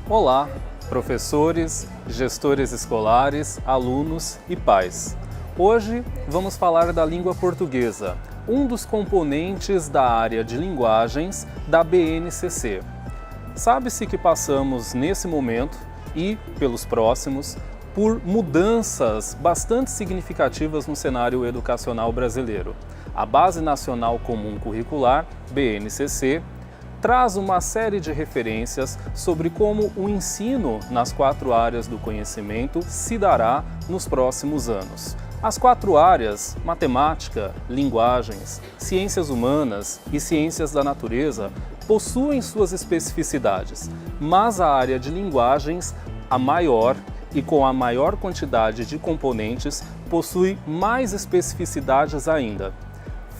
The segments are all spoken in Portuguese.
Olá, professores, gestores escolares, alunos e pais. Hoje vamos falar da língua portuguesa, um dos componentes da área de linguagens da BNCC. Sabe-se que passamos nesse momento e pelos próximos por mudanças bastante significativas no cenário educacional brasileiro. A Base Nacional Comum Curricular, BNCC, traz uma série de referências sobre como o ensino nas 4 áreas do conhecimento se dará nos próximos anos. As 4 áreas, matemática, linguagens, ciências humanas e ciências da natureza, possuem suas especificidades, mas a área de linguagens, a maior e com a maior quantidade de componentes, possui mais especificidades ainda.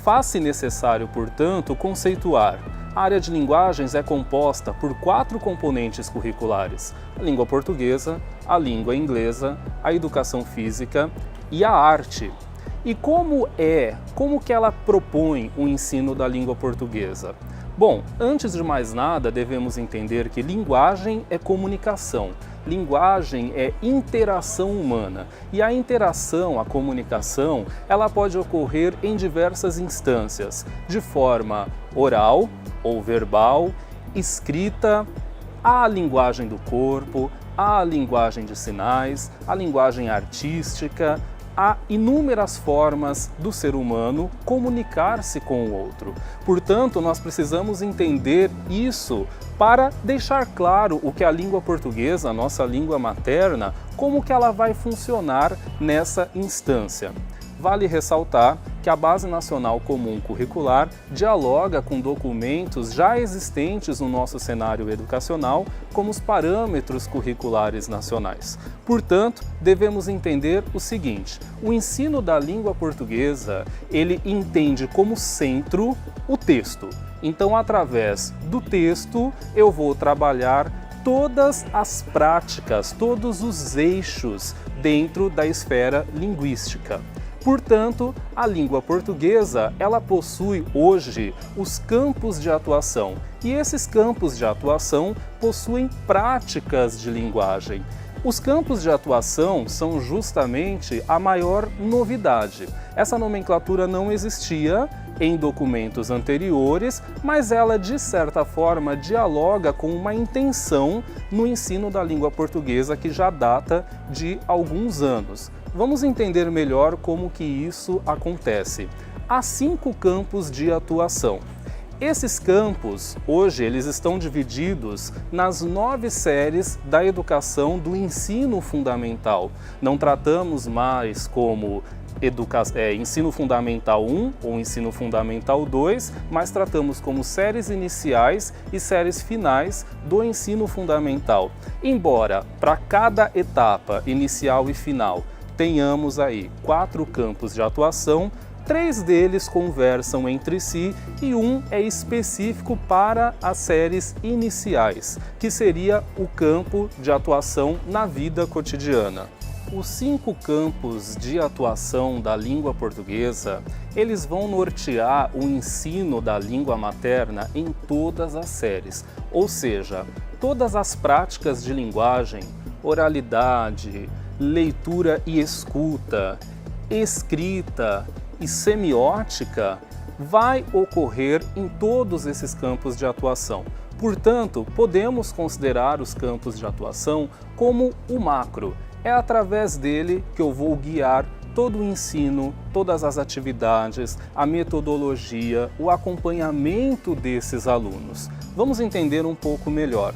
Faz-se necessário, portanto, conceituar. A área de linguagens é composta por 4 componentes curriculares: a língua portuguesa, a língua inglesa, a educação física e a arte. E como que ela propõe o ensino da língua portuguesa? Bom, antes de mais nada, devemos entender que linguagem é comunicação. Linguagem é interação humana e a interação, a comunicação, ela pode ocorrer em diversas instâncias, de forma oral ou verbal, escrita, a linguagem do corpo, a linguagem de sinais, a linguagem artística. Há inúmeras formas do ser humano comunicar-se com o outro. Portanto, nós precisamos entender isso para deixar claro o que a língua portuguesa, a nossa língua materna, como que ela vai funcionar nessa instância. Vale ressaltar que a Base Nacional Comum Curricular dialoga com documentos já existentes no nosso cenário educacional, como os parâmetros curriculares nacionais. Portanto, devemos entender o seguinte: o ensino da língua portuguesa, ele entende como centro o texto. Então, através do texto, eu vou trabalhar todas as práticas, todos os eixos dentro da esfera linguística. Portanto, a língua portuguesa, ela possui hoje os campos de atuação, e esses campos de atuação possuem práticas de linguagem. Os campos de atuação são justamente a maior novidade. Essa nomenclatura não existia em documentos anteriores, mas ela, de certa forma, dialoga com uma intenção no ensino da língua portuguesa que já data de alguns anos. Vamos entender melhor como que isso acontece. Há 5 campos de atuação. Esses campos, hoje, eles estão divididos nas 9 séries da educação do ensino fundamental. Não tratamos mais como ensino fundamental 1 ou ensino fundamental 2, mas tratamos como séries iniciais e séries finais do ensino fundamental. Embora para cada etapa inicial e final tenhamos aí 4 campos de atuação, 3 deles conversam entre si e um é específico para as séries iniciais, que seria o campo de atuação na vida cotidiana. Os 5 campos de atuação da língua portuguesa, eles vão nortear o ensino da língua materna em todas as séries, ou seja, todas as práticas de linguagem, oralidade, leitura e escuta, escrita e semiótica vai ocorrer em todos esses campos de atuação. Portanto, podemos considerar os campos de atuação como o macro. É através dele que eu vou guiar todo o ensino, todas as atividades, a metodologia, o acompanhamento desses alunos. Vamos entender um pouco melhor.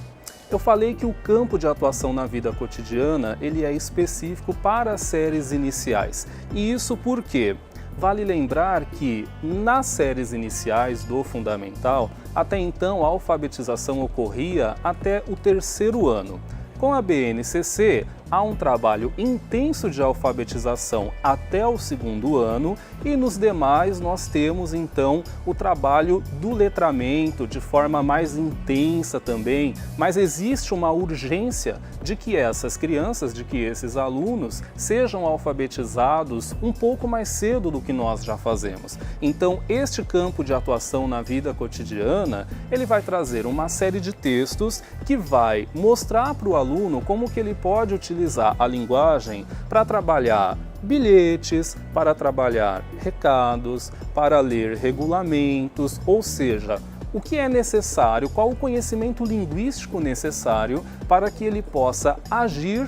Eu falei que o campo de atuação na vida cotidiana, ele é específico para as séries iniciais. E isso por quê? Vale lembrar que nas séries iniciais do fundamental, até então a alfabetização ocorria até o 3º ano. Com a BNCC, há um trabalho intenso de alfabetização até o 2º ano e nos demais nós temos então o trabalho do letramento de forma mais intensa também, mas existe uma urgência de que essas crianças, de que esses alunos sejam alfabetizados um pouco mais cedo do que nós já fazemos. Então, este campo de atuação na vida cotidiana, ele vai trazer uma série de textos que vai mostrar para o aluno como que ele pode utilizar a linguagem para trabalhar bilhetes, para trabalhar recados, para ler regulamentos, ou seja, o que é necessário, qual o conhecimento linguístico necessário para que ele possa agir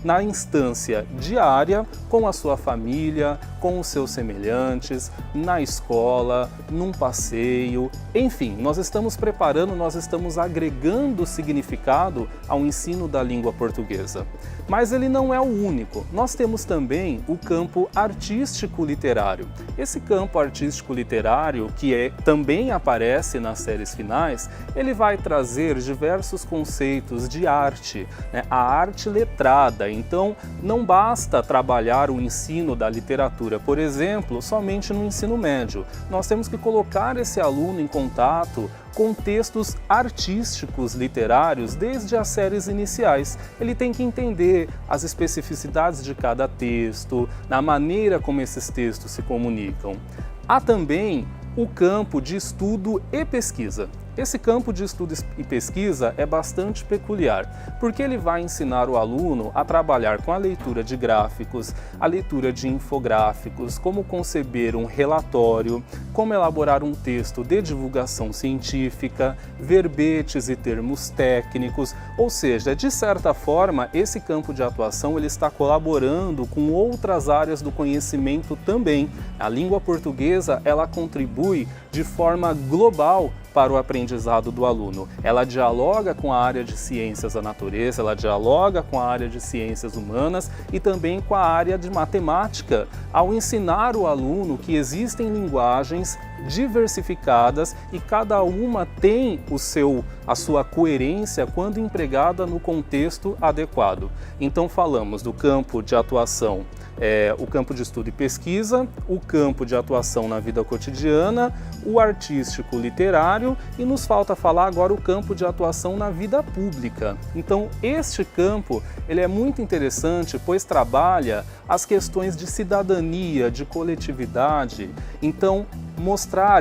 na instância diária com a sua família, com os seus semelhantes, na escola, num passeio, enfim, nós estamos preparando, nós estamos agregando significado ao ensino da língua portuguesa. Mas ele não é o único. Nós temos também o campo artístico-literário. Esse campo artístico-literário, que também aparece nas séries finais, ele vai trazer diversos conceitos de arte, né? A arte letrada. Então, não basta trabalhar o ensino da literatura, por exemplo, somente no ensino médio. Nós temos que colocar esse aluno em contato com textos artísticos literários desde as séries iniciais. Ele tem que entender as especificidades de cada texto, na maneira como esses textos se comunicam. Há também o campo de estudo e pesquisa. Esse campo de estudo e pesquisa é bastante peculiar, porque ele vai ensinar o aluno a trabalhar com a leitura de gráficos, a leitura de infográficos, como conceber um relatório, como elaborar um texto de divulgação científica, verbetes e termos técnicos, ou seja, de certa forma, esse campo de atuação ele está colaborando com outras áreas do conhecimento também. A língua portuguesa, ela contribui de forma global para o aprendizado do aluno. Ela dialoga com a área de ciências da natureza, ela dialoga com a área de ciências humanas e também com a área de matemática, ao ensinar o aluno que existem linguagens diversificadas e cada uma tem a sua coerência quando empregada no contexto adequado. Então falamos do campo de atuação, o campo de estudo e pesquisa, o campo de atuação na vida cotidiana, o artístico literário e nos falta falar agora o campo de atuação na vida pública. Então este campo ele é muito interessante, pois trabalha as questões de cidadania, de coletividade. Então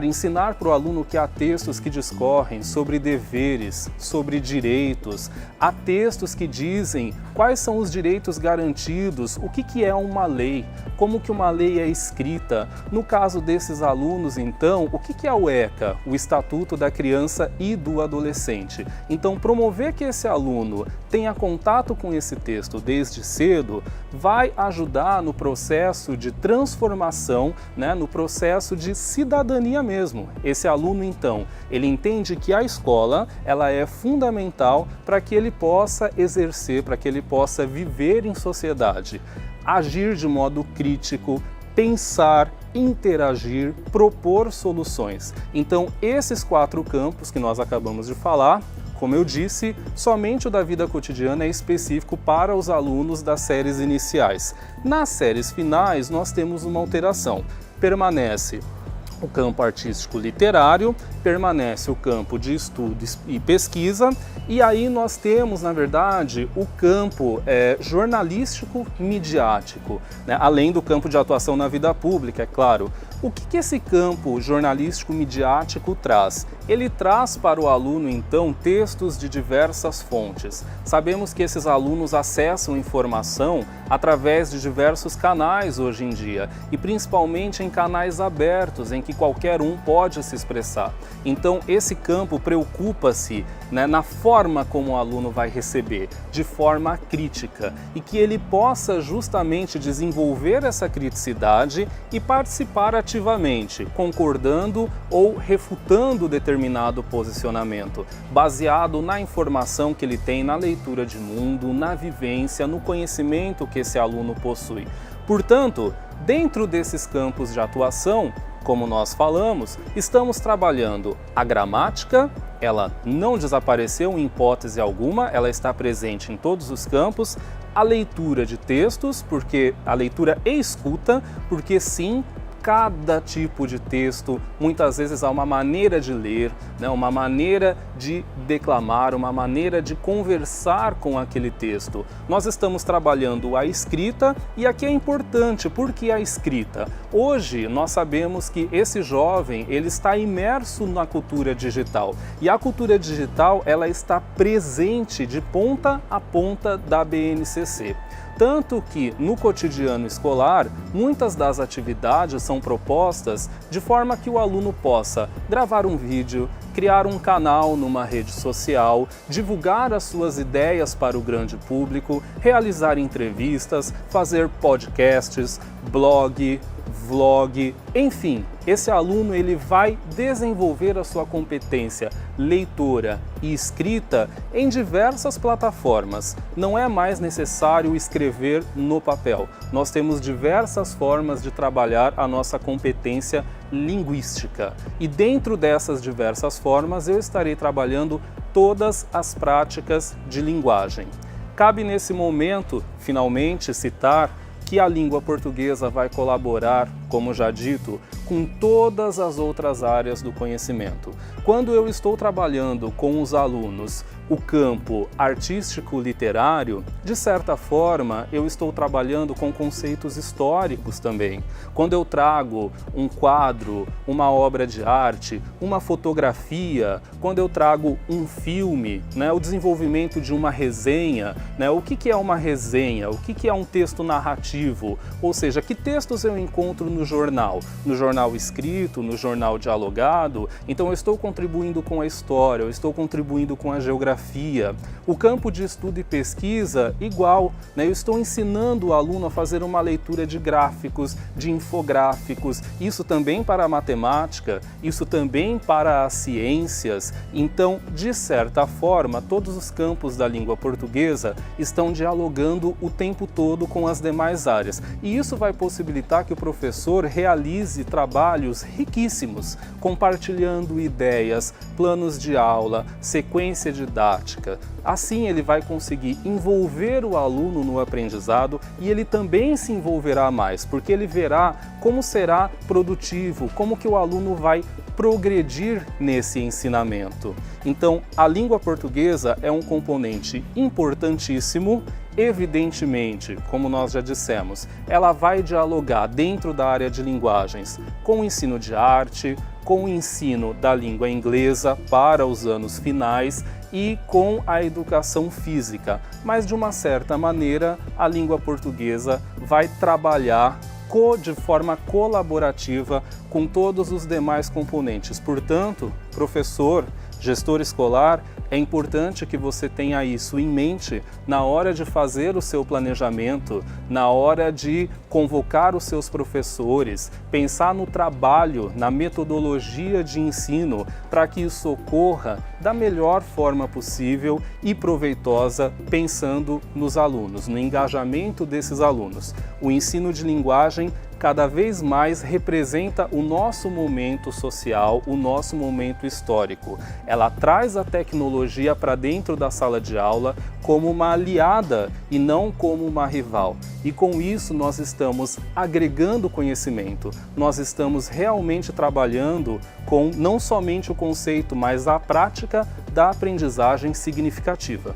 ensinar para o aluno que há textos que discorrem sobre deveres, sobre direitos, há textos que dizem quais são os direitos garantidos, o que é uma lei, como que uma lei é escrita. No caso desses alunos, então, o que é o ECA, o Estatuto da Criança e do Adolescente? Então, promover que esse aluno tenha contato com esse texto desde cedo vai ajudar no processo de transformação, né, no processo de cidadania mesmo. Esse aluno, então, ele entende que a escola ela é fundamental para que ele possa exercer, para que ele possa viver em sociedade, agir de modo crítico, pensar, interagir, propor soluções. Então, esses 4 campos que nós acabamos de falar, como eu disse, somente o da vida cotidiana é específico para os alunos das séries iniciais. Nas séries finais, nós temos uma alteração. Permanece o campo artístico literário, permanece o campo de estudo e pesquisa, e aí nós temos, na verdade, o campo jornalístico midiático, né? Além do campo de atuação na vida pública, é claro. O que esse campo jornalístico midiático traz? Ele traz para o aluno, então, textos de diversas fontes. Sabemos que esses alunos acessam informação através de diversos canais hoje em dia, e principalmente em canais abertos, em que qualquer um pode se expressar. Então, esse campo preocupa-se, né, na forma como o aluno vai receber, de forma crítica, e que ele possa justamente desenvolver essa criticidade e participar ativamente, concordando ou refutando determinado posicionamento, baseado na informação que ele tem, na leitura de mundo, na vivência, no conhecimento que esse aluno possui. Portanto, dentro desses campos de atuação, como nós falamos, estamos trabalhando a gramática. Ela não desapareceu em hipótese alguma, ela está presente em todos os campos. a leitura de textos, porque a leitura e escuta, porque sim, cada tipo de texto, muitas vezes há uma maneira de ler, né, uma maneira de declamar, uma maneira de conversar com aquele texto. Nós estamos trabalhando a escrita e aqui é importante, porque a escrita? Hoje nós sabemos que esse jovem ele está imerso na cultura digital e a cultura digital ela está presente de ponta a ponta da BNCC. Tanto que no cotidiano escolar, muitas das atividades são propostas de forma que o aluno possa gravar um vídeo, criar um canal numa rede social, divulgar as suas ideias para o grande público, realizar entrevistas, fazer podcasts, blog, vlog, enfim, esse aluno ele vai desenvolver a sua competência leitora e escrita em diversas plataformas. Não é mais necessário escrever no papel. Nós temos diversas formas de trabalhar a nossa competência linguística. E dentro dessas diversas formas eu estarei trabalhando todas as práticas de linguagem. Cabe nesse momento, finalmente, citar que a língua portuguesa vai colaborar, como já dito, com todas as outras áreas do conhecimento. Quando eu estou trabalhando com os alunos o campo artístico-literário, de certa forma eu estou trabalhando com conceitos históricos também. Quando eu trago um quadro, uma obra de arte, uma fotografia, quando eu trago um filme, né, o desenvolvimento de uma resenha, né, o que é uma resenha, o que é um texto narrativo, ou seja, que textos eu encontro no jornal escrito, no jornal dialogado, então eu estou contribuindo com a história, eu estou contribuindo com a geografia. O campo de estudo e pesquisa, igual, né? Eu estou ensinando o aluno a fazer uma leitura de gráficos, de infográficos, isso também para a matemática, isso também para as ciências. Então, de certa forma, todos os campos da língua portuguesa estão dialogando o tempo todo com as demais áreas. E isso vai possibilitar que o professor realize trabalhos riquíssimos, compartilhando ideias, planos de aula, sequência didática. Assim ele vai conseguir envolver o aluno no aprendizado e ele também se envolverá mais, porque ele verá como será produtivo, como que o aluno vai progredir nesse ensinamento. Então, a língua portuguesa é um componente importantíssimo. Evidentemente, como nós já dissemos, ela vai dialogar dentro da área de linguagens com o ensino de arte, com o ensino da língua inglesa para os anos finais e com a educação física. Mas, de uma certa maneira, a língua portuguesa vai trabalhar de forma colaborativa com todos os demais componentes. Portanto, professor, gestor escolar, é importante que você tenha isso em mente na hora de fazer o seu planejamento, na hora de convocar os seus professores, pensar no trabalho, na metodologia de ensino, para que isso ocorra da melhor forma possível e proveitosa, pensando nos alunos, no engajamento desses alunos. O ensino de linguagem cada vez mais representa o nosso momento social, o nosso momento histórico. Ela traz a tecnologia para dentro da sala de aula como uma aliada e não como uma rival. E com isso nós estamos agregando conhecimento, nós estamos realmente trabalhando com não somente o conceito, mas a prática da aprendizagem significativa.